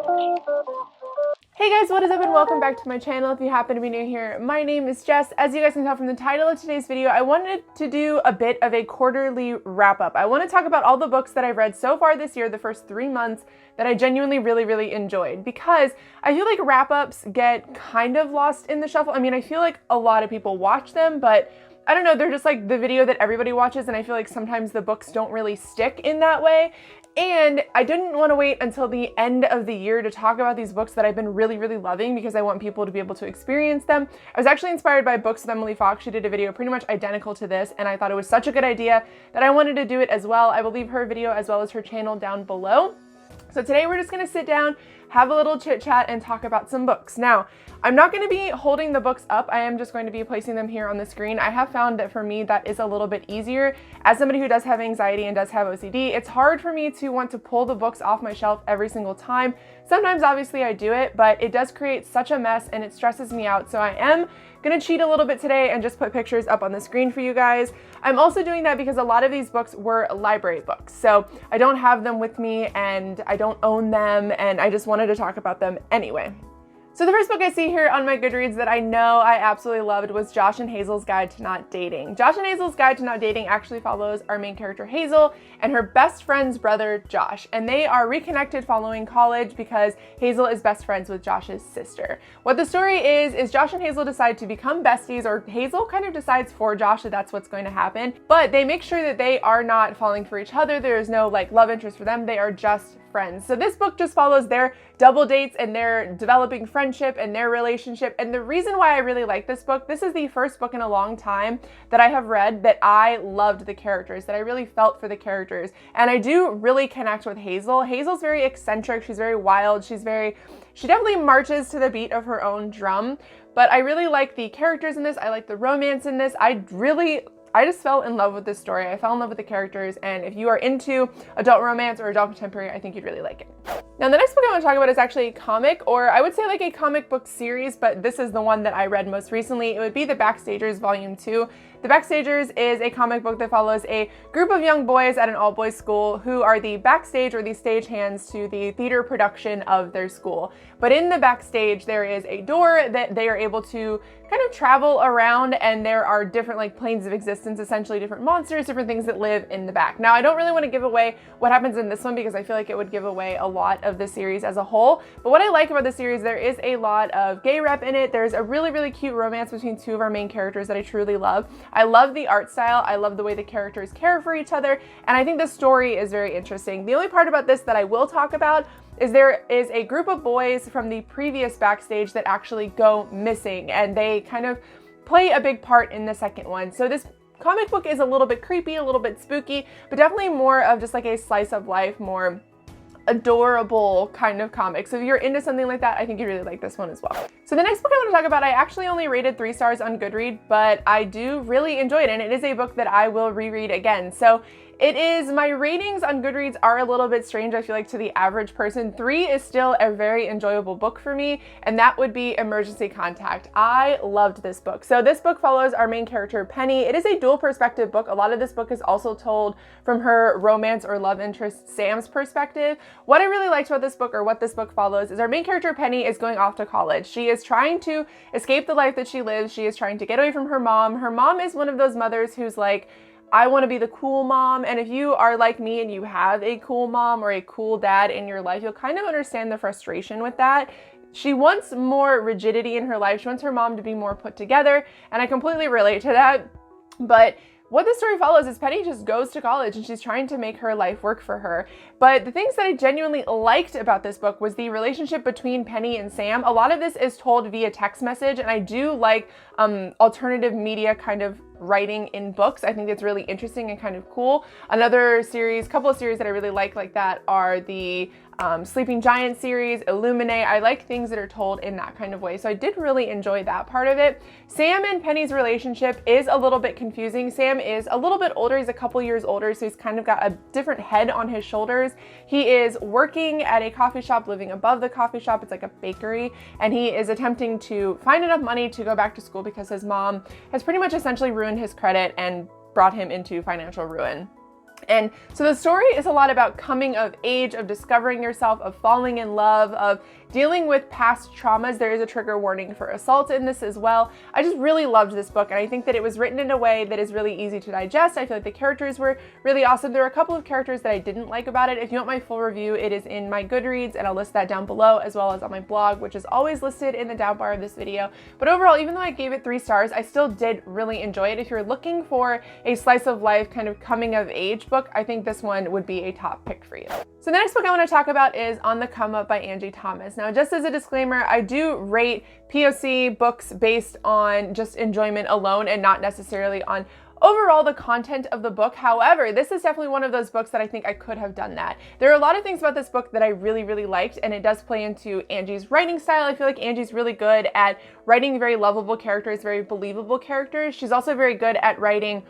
Hey guys, what is up and welcome back to my channel. If you happen to be new here, my name is Jess. As you guys can tell from the title of today's video, I wanted to do a bit of a quarterly wrap up. I want to talk about all the books that I've read so far this year, the first 3 months, that I genuinely really enjoyed, because I feel like wrap ups get kind of lost in the shuffle. I mean, I feel like a lot of people watch them, but I don't know, they're just like the video that everybody watches, and I feel like sometimes the books don't really stick in that way. And I didn't want to wait until the end of the year to talk about these books that I've been really loving, because I want people to be able to experience them. I was actually inspired by Books with Emily Fox. She did a video pretty much identical to this, and I thought it was such a good idea that I wanted to do it as well. I will leave her video as well as her channel down below. So today we're just going to sit down, have a little chit chat, and talk about some books. Now, I'm not going to be holding the books up. I am just going to be placing them here on the screen. I have found that for me, that is a little bit easier. As somebody who does have anxiety and does have OCD, it's hard for me to want to pull the books off my shelf every single time. Sometimes obviously I do it, but it does create such a mess and it stresses me out. So I am gonna cheat a little bit today and just put pictures up on the screen for you guys. I'm also doing that because a lot of these books were library books, so I don't have them with me and I don't own them, and I just wanted to talk about them anyway. So the first book I see here on my Goodreads that I know I absolutely loved was Josh and Hazel's Guide to Not Dating. Josh and Hazel's Guide to Not Dating actually follows our main character Hazel and her best friend's brother Josh, and they are reconnected following college because Hazel is best friends with Josh's sister. What the story is Josh and Hazel decide to become besties, or Hazel kind of decides for Josh that that's what's going to happen, but they make sure that they are not falling for each other. There is no like love interest for them. They are just friends. So this book just follows their double dates and their developing friendship and their relationship. And the reason why I really like this book, this is the first book in a long time that I have read that I loved the characters, that I really felt for the characters. And I do really connect with Hazel. Hazel's very eccentric. She's very wild. She definitely marches to the beat of her own drum. But I really like the characters in this. I like the romance in this. I just fell in love with this story. I fell in love with the characters, and if you are into adult romance or adult contemporary, I think you'd really like it. Now, the next book I want to talk about is actually a comic, or I would say like a comic book series, but this is the one that I read most recently. It would be The Backstagers Volume 2. The Backstagers is a comic book that follows a group of young boys at an all-boys school who are the backstage or the stagehands to the theater production of their school. But in the backstage, there is a door that they are able to kind of travel around, and there are different like planes of existence, essentially different monsters, different things that live in the back. Now, I don't really want to give away what happens in this one because I feel like it would give away a lot of the series as a whole. But what I like about the series, there is a lot of gay rep in it. There's a really cute romance between two of our main characters that I truly love. I love the art style. I love the way the characters care for each other. And I think the story is very interesting. The only part about this that I will talk about is there is a group of boys from the previous backstage that actually go missing, and they kind of play a big part in the second one. So this comic book is a little bit creepy, a little bit spooky, but definitely more of just like a slice of life, more adorable kind of comic. So if you're into something like that, I think you'd really like this one as well. So the next book I want to talk about, I actually only rated 3 stars on Goodreads, but I do really enjoy it, and it is a book that I will reread again. So my ratings on Goodreads are a little bit strange, I feel like, to the average person. 3 is still a very enjoyable book for me, and that would be Emergency Contact. I loved this book. So this book follows our main character, Penny. It is a dual perspective book. A lot of this book is also told from her romance or love interest, Sam's perspective. What I really liked about this book, or what this book follows, is our main character, Penny, is going off to college. She is trying to escape the life that she lives. She is trying to get away from her mom. Her mom is one of those mothers who's like, I want to be the cool mom. And if you are like me and you have a cool mom or a cool dad in your life, you'll kind of understand the frustration with that. She wants more rigidity in her life. She wants her mom to be more put together, and I completely relate to that. But what the story follows is Penny just goes to college and she's trying to make her life work for her. But the things that I genuinely liked about this book was the relationship between Penny and Sam. A lot of this is told via text message, and I do like alternative media kind of writing in books. I think it's really interesting and kind of cool. Couple of series that I really like that are the Sleeping Giant series, Illuminate. I like things that are told in that kind of way. So I did really enjoy that part of it. Sam and Penny's relationship is a little bit confusing. Sam is a little bit older. He's a couple years older, so he's kind of got a different head on his shoulders. He is working at a coffee shop, living above the coffee shop. It's like a bakery, and he is attempting to find enough money to go back to school because his mom has pretty much essentially ruined his credit and brought him into financial ruin. And so the story is a lot about coming of age, of discovering yourself, of falling in love, of dealing with past traumas. There is a trigger warning for assault in this as well. I just really loved this book, and I think that it was written in a way that is really easy to digest. I feel like the characters were really awesome. There are a couple of characters that I didn't like about it. If you want my full review, it is in my Goodreads, and I'll list that down below, as well as on my blog, which is always listed in the down bar of this video. But overall, even though I gave it 3 stars, I still did really enjoy it. If you're looking for a slice of life kind of coming of age book, I think this one would be a top pick for you. So the next book I want to talk about is On the Come Up by Angie Thomas. Now, just as a disclaimer, I do rate POC books based on just enjoyment alone and not necessarily on overall the content of the book. However, this is definitely one of those books that I think I could have done that. There are a lot of things about this book that I really, really liked, and it does play into Angie's writing style. I feel like Angie's really good at writing very lovable characters, very believable characters. She's also very good at writing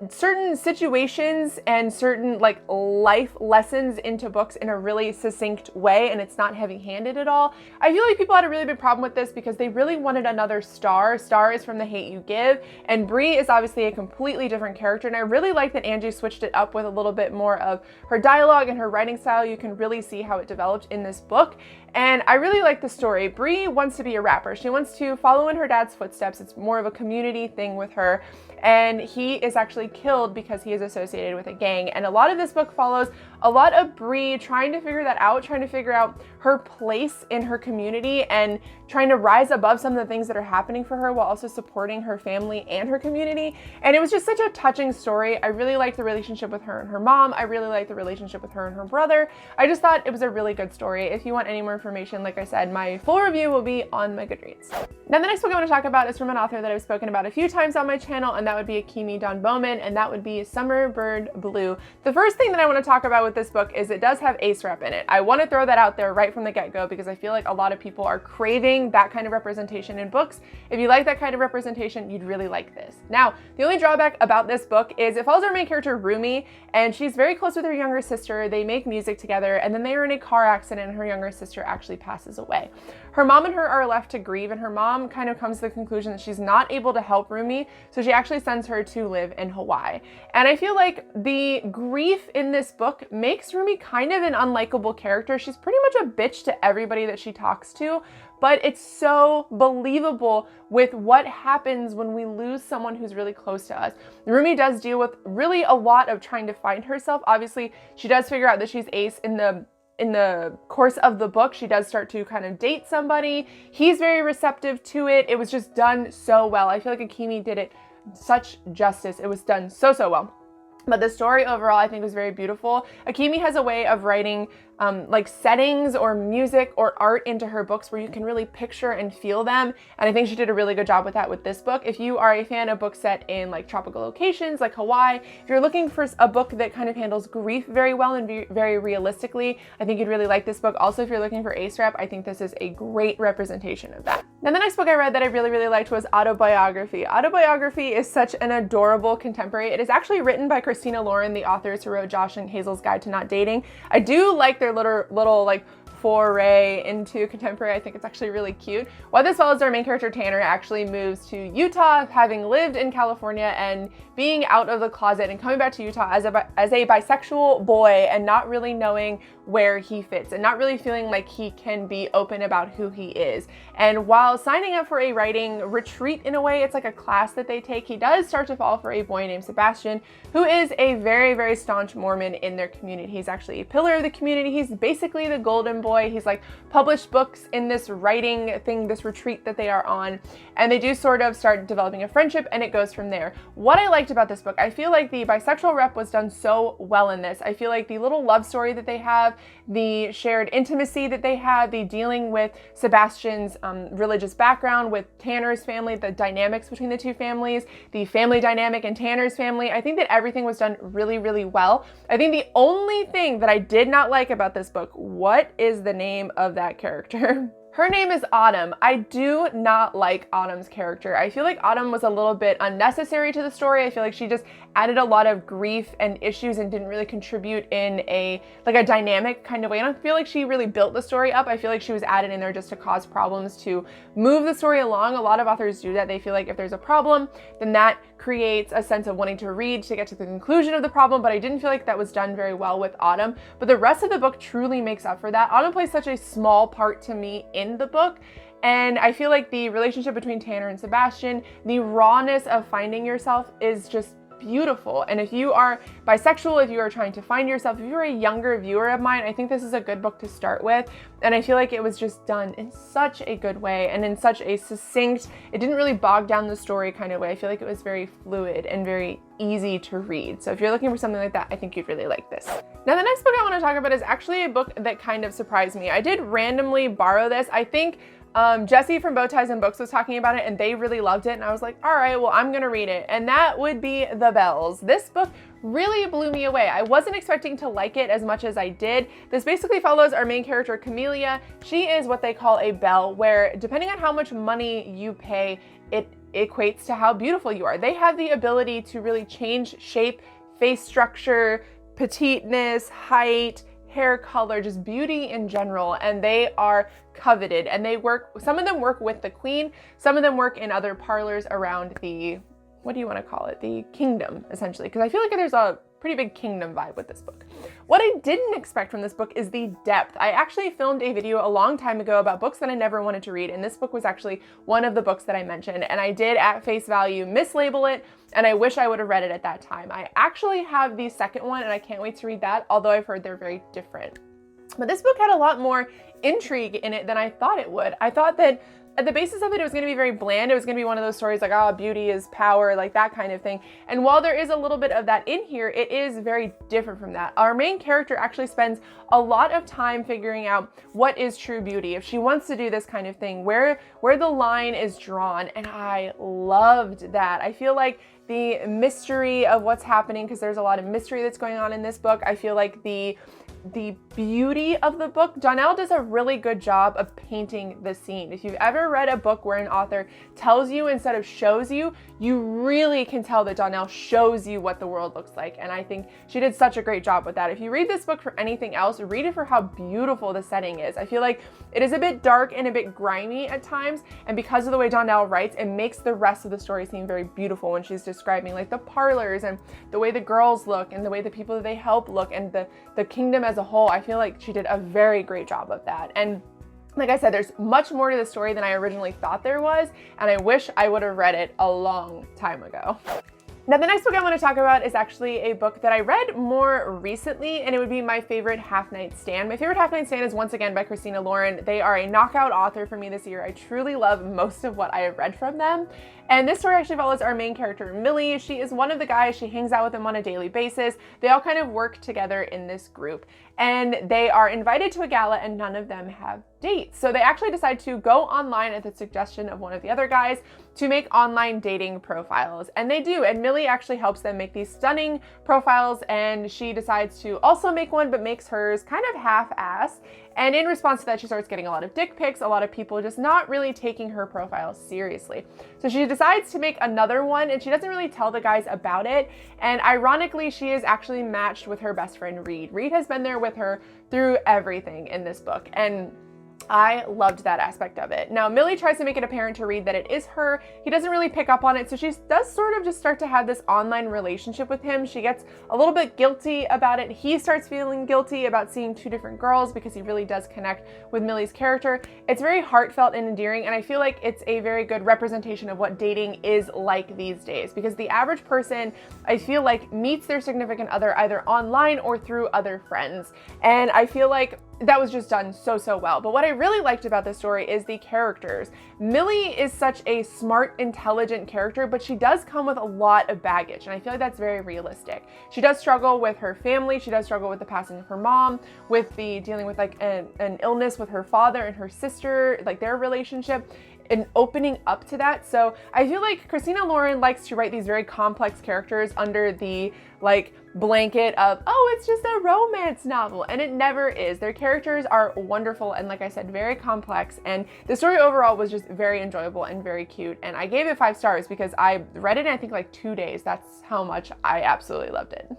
certain situations and certain like life lessons into books in a really succinct way, and it's not heavy-handed at all. I feel like people had a really big problem with this because they really wanted another Star. Star is from The Hate U Give, and Bree is obviously a completely different character, and I really like that Angie switched it up with a little bit more of her dialogue and her writing style. You can really see how it developed in this book, and I really like the story. Bree wants to be a rapper. She wants to follow in her dad's footsteps. It's more of a community thing with her, and he is actually killed because he is associated with a gang. And a lot of this book follows a lot of Bree trying to figure that out, trying to figure out her place in her community and trying to rise above some of the things that are happening for her while also supporting her family and her community. And it was just such a touching story. I really liked the relationship with her and her mom. I really liked the relationship with her and her brother. I just thought it was a really good story. If you want any more information, like I said, my full review will be on my Goodreads. Now, the next book I want to talk about is from an author that I've spoken about a few times on my channel, and that would be Akemi Dawn Bowman, and that would be Summer Bird Blue. The first thing that I want to talk about with this book is it does have ace rep in it. I want to throw that out there right from the get-go because I feel like a lot of people are craving that kind of representation in books. If you like that kind of representation, you'd really like this. Now, the only drawback about this book is it follows our main character, Rumi, and she's very close with her younger sister. They make music together, and then they are in a car accident and her younger sister actually passes away. Her mom and her are left to grieve, and her mom kind of comes to the conclusion that she's not able to help Rumi, so she actually sends her to live in Hawaii. And I feel like the grief in this book makes Rumi kind of an unlikable character. She's pretty much a bitch to everybody that she talks to, but it's so believable with what happens when we lose someone who's really close to us. Rumi does deal with really a lot of trying to find herself. Obviously, she does figure out that she's ace in the course of the book. She does start to kind of date somebody. He's very receptive to it. It was just done so well. I feel like Akemi did it such justice. It was done so well. But the story overall, I think, was very beautiful. Akemi has a way of writing like settings or music or art into her books where you can really picture and feel them. And I think she did a really good job with that with this book. If you are a fan of books set in like tropical locations like Hawaii, if you're looking for a book that kind of handles grief very well and very realistically, I think you'd really like this book. Also, if you're looking for ace rep, I think this is a great representation of that. Now, the next book I read that I really liked was Autobiography. Autobiography is such an adorable contemporary. It is actually written by Christina Lauren, the authors who wrote Josh and Hazel's Guide to Not Dating. I do like their little like foray into contemporary. I think it's actually really cute. What this follows, our main character Tanner actually moves to Utah, having lived in California and being out of the closet and coming back to Utah as a bisexual boy and not really knowing where he fits and not really feeling like he can be open about who he is. And while signing up for a writing retreat, in a way, it's like a class that they take, he does start to fall for a boy named Sebastian, who is a very staunch Mormon in their community. He's actually a pillar of the community. He's basically the golden boy. He's like published books in this writing thing, this retreat that they are on, and they do sort of start developing a friendship, and it goes from there. What I liked about this book, I feel like the bisexual rep was done so well in this. I feel like the little love story that they have, the shared intimacy that they have, the dealing with Sebastian's religious background, with Tanner's family, the dynamics between the two families, the family dynamic in Tanner's family, I think that everything was done really well. I think the only thing that I did not like about this book, what is the name of that character? Her name is Autumn. I do not like Autumn's character. I feel like Autumn was a little bit unnecessary to the story. I feel like she just added a lot of grief and issues and didn't really contribute in a dynamic kind of way. I don't feel like she really built the story up. I feel like she was added in there just to cause problems, to move the story along. A lot of authors do that. They feel like if there's a problem, then that creates a sense of wanting to read to get to the conclusion of the problem, but I didn't feel like that was done very well with Autumn. But the rest of the book truly makes up for that. Autumn plays such a small part to me in the book, and I feel like the relationship between Tanner and Sebastian, the rawness of finding yourself is just beautiful. And if you are bisexual, if you are trying to find yourself, if you're a younger viewer of mine, I think this is a good book to start with. And I feel like it was just done in such a good way and in such a succinct, it didn't really bog down the story kind of way. I feel like it was very fluid and very easy to read. So if you're looking for something like that, I think you'd really like this. Now, the next book I want to talk about is actually a book that kind of surprised me. I did randomly borrow this. I think Jessie from Bow Ties and Books was talking about it and they really loved it, and I was like, all right, well, I'm gonna read it. And that would be The Bells. This book really blew me away. I wasn't expecting to like it as much as I did. This basically follows our main character, Camellia. She is what they call a belle, where depending on how much money you pay, it equates to how beautiful you are. They have the ability to really change shape, face structure, petiteness, height, hair color, just beauty in general, and they are coveted. And they work, some of them work with the queen, some of them work in other parlors around the, what do you want to call it? The kingdom, essentially, because I feel like there's a pretty big kingdom vibe with this book. What I didn't expect from this book is the depth. I actually filmed a video a long time ago about books that I never wanted to read, and this book was actually one of the books that I mentioned, and I did at face value mislabel it, and I wish I would have read it at that time. I actually have the second one, and I can't wait to read that, although I've heard they're very different. But this book had a lot more intrigue in it than I thought it would. I thought that at the basis of it, it was going to be very bland. It was going to be one of those stories like, oh, beauty is power, like that kind of thing. And while there is a little bit of that in here, it is very different from that. Our main character actually spends a lot of time figuring out what is true beauty. If she wants to do this kind of thing, where the line is drawn. And I loved that. I feel like the mystery of what's happening, because there's a lot of mystery that's going on in this book. I feel like the beauty of the book, Donnell does a really good job of painting the scene. If you've ever read a book where an author tells you instead of shows you, you really can tell that Donnell shows you what the world looks like. And I think she did such a great job with that. If you read this book for anything else, read it for how beautiful the setting is. I feel like it is a bit dark and a bit grimy at times. And because of the way Donnell writes, it makes the rest of the story seem very beautiful when she's describing like the parlors and the way the girls look and the way the people that they help look and the kingdom as a whole. I feel like she did a very great job of that. And like I said, there's much more to the story than I originally thought there was, and I wish I would have read it a long time ago. Now, the next book I want to talk about is actually a book that I read more recently, and it would be My Favorite Half-Night Stand. My Favorite Half-Night Stand is once again by Christina Lauren. They are a knockout author for me this year. I truly love most of what I have read from them. And this story actually follows our main character, Millie. She is one of the guys. She hangs out with him on a daily basis. They all kind of work together in this group. And they are invited to a gala and none of them have dates. So they actually decide to go online at the suggestion of one of the other guys to make online dating profiles. And they do. And Millie actually helps them make these stunning profiles. And she decides to also make one, but makes hers kind of half-assed. And in response to that, she starts getting a lot of dick pics, a lot of people just not really taking her profile seriously. So she decides to make another one, and she doesn't really tell the guys about it. And ironically, she is actually matched with her best friend, Reed. Reed has been there with her through everything in this book. And I loved that aspect of it. Now, Millie tries to make it apparent to Reed that it is her. He doesn't really pick up on it, so she does sort of just start to have this online relationship with him. She gets a little bit guilty about it. He starts feeling guilty about seeing two different girls because he really does connect with Millie's character. It's very heartfelt and endearing, and I feel like it's a very good representation of what dating is like these days, because the average person, I feel like, meets their significant other either online or through other friends. And I feel like that was just done so well. But what I really liked about this story is the characters. Millie is such a smart, intelligent character, but she does come with a lot of baggage, and I feel like that's very realistic. She does struggle with her family. She does struggle with the passing of her mom, with the dealing with like an illness with her father and her sister, like their relationship, and opening up to that. So I feel like Christina Lauren likes to write these very complex characters under the like blanket of, oh, it's just a romance novel, and it never is. Their characters are wonderful and, like I said, very complex, and the story overall was just very enjoyable and very cute, and I gave it 5 stars because I read it in I think like 2 days. That's how much I absolutely loved it.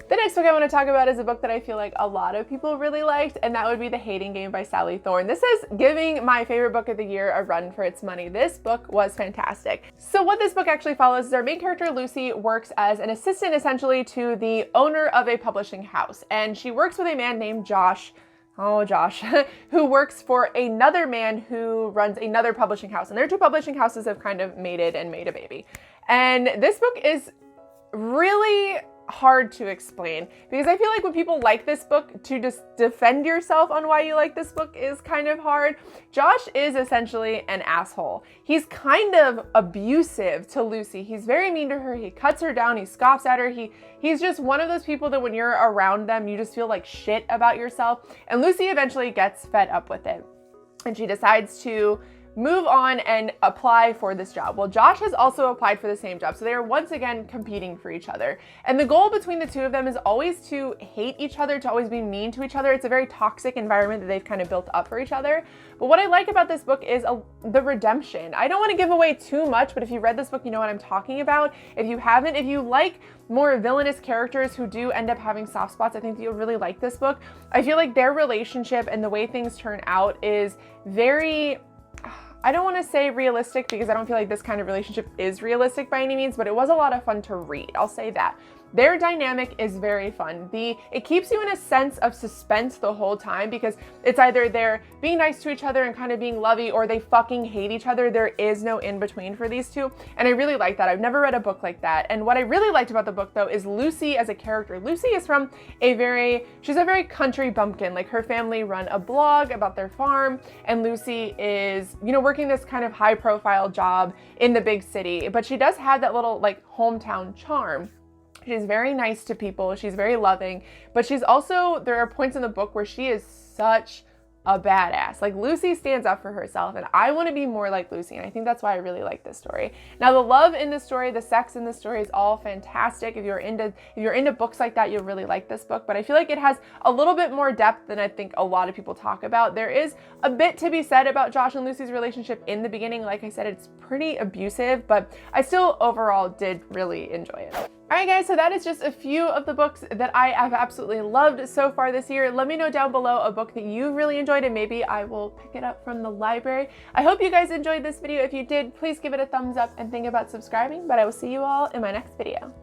The next book I want to talk about is a book that I feel like a lot of people really liked, and that would be The Hating Game by Sally Thorne. This is giving my favorite book of the year a run for its money. This book was fantastic. So what this book actually follows is our main character Lucy works as an assistant essentially to the owner of a publishing house, and she works with a man named Josh, who works for another man who runs another publishing house, and their 2 publishing houses have kind of mated and made a baby. And this book is really hard to explain because I feel like when people like this book, to just defend yourself on why you like this book is kind of hard. Josh is essentially an asshole. He's kind of abusive to Lucy. He's very mean to her. He cuts her down. He scoffs at her. He's just one of those people that when you're around them, you just feel like shit about yourself. And Lucy eventually gets fed up with it, and she decides to move on and apply for this job. Well, Josh has also applied for the same job, so they are once again competing for each other. And the goal between the 2 of them is always to hate each other, to always be mean to each other. It's a very toxic environment that they've kind of built up for each other. But what I like about this book is the redemption. I don't want to give away too much, but if you read this book, you know what I'm talking about. If you haven't, if you like more villainous characters who do end up having soft spots, I think you'll really like this book. I feel like their relationship and the way things turn out is very, I don't want to say realistic because I don't feel like this kind of relationship is realistic by any means, but it was a lot of fun to read. I'll say that. Their dynamic is very fun. It keeps you in a sense of suspense the whole time because it's either they're being nice to each other and kind of being lovey, or they fucking hate each other. There is no in between for these 2. And I really like that. I've never read a book like that. And what I really liked about the book though is Lucy as a character. Lucy is from she's a very country bumpkin. Like her family run a blog about their farm, and Lucy is, you know, working this kind of high profile job in the big city, but she does have that little like hometown charm. She's very nice to people. She's very loving, but she's also, there are points in the book where she is such a badass. Like Lucy stands up for herself, and I want to be more like Lucy, and I think that's why I really like this story. Now, the love in the story, the sex in the story is all fantastic. If you're into books like that, you'll really like this book, but I feel like it has a little bit more depth than I think a lot of people talk about. There is a bit to be said about Josh and Lucy's relationship in the beginning. Like I said, it's pretty abusive, but I still overall did really enjoy it. Alright guys, so that is just a few of the books that I have absolutely loved so far this year. Let me know down below a book that you really enjoyed and maybe I will pick it up from the library. I hope you guys enjoyed this video. If you did, please give it a thumbs up and think about subscribing, but I will see you all in my next video.